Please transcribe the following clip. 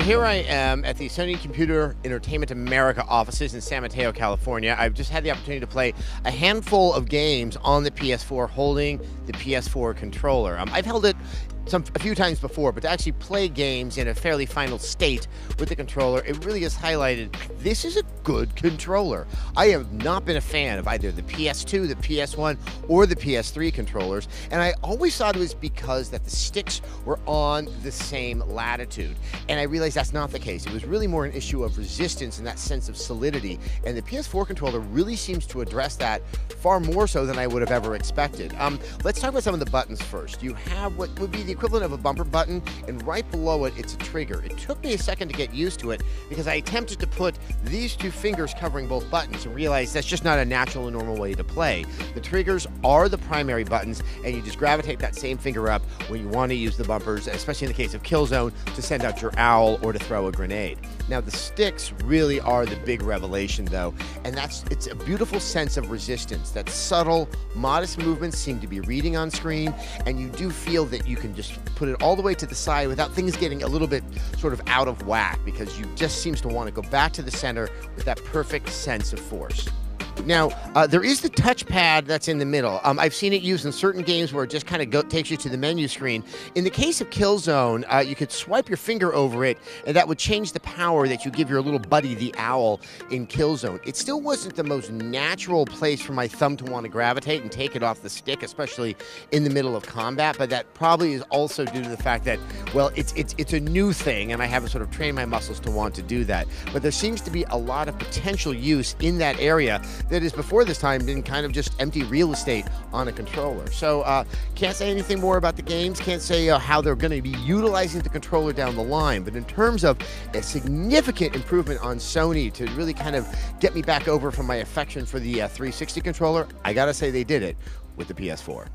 here I am at the Sony Computer Entertainment America offices in San Mateo, California. I've just had the opportunity to play a handful of games on the PS4 holding the PS4 controller. I've held it a few times before, but to actually play games in a fairly final state with the controller, it really has highlighted this is a good controller. I have not been a fan of either the PS2, the PS1, or the PS3 controllers, and I always thought it was because that the sticks were on the same latitude, and I realized that's not the case. It was really more an issue of resistance and that sense of solidity, and the PS4 controller really seems to address that far more so than I would have ever expected. Let's talk about some of the buttons first. You have what would be the equivalent of a bumper button, and right below it, it's a trigger. It took me a second to get used to it because I attempted to put these two fingers covering both buttons and realized that's just not a natural and normal way to play. The triggers are the primary buttons, and you just gravitate that same finger up when you want to use the bumpers, especially in the case of Killzone, to send out your owl or to throw a grenade. Now, the sticks really are the big revelation, though, and it's a beautiful sense of resistance. That subtle, modest movements seem to be reading on screen, and you do feel that you can just put it all the way to the side without things getting a little bit sort of out of whack, because you just seems to want to go back to the center with that perfect sense of force. Now, there is the touchpad that's in the middle. I've seen it used in certain games where it just kind of takes you to the menu screen. In the case of Killzone, you could swipe your finger over it, and that would change the power that you give your little buddy, the owl, in Killzone. It still wasn't the most natural place for my thumb to want to gravitate and take it off the stick, especially in the middle of combat, but that probably is also due to the fact that, well, it's a new thing, and I haven't sort of trained my muscles to want to do that. But there seems to be a lot of potential use in that area that is before this time been kind of just empty real estate on a controller. So can't say anything more about the games, can't say how they're going to be utilizing the controller down the line, but in terms of a significant improvement on Sony to really kind of get me back over from my affection for the 360 controller, I gotta say they did it with the PS4.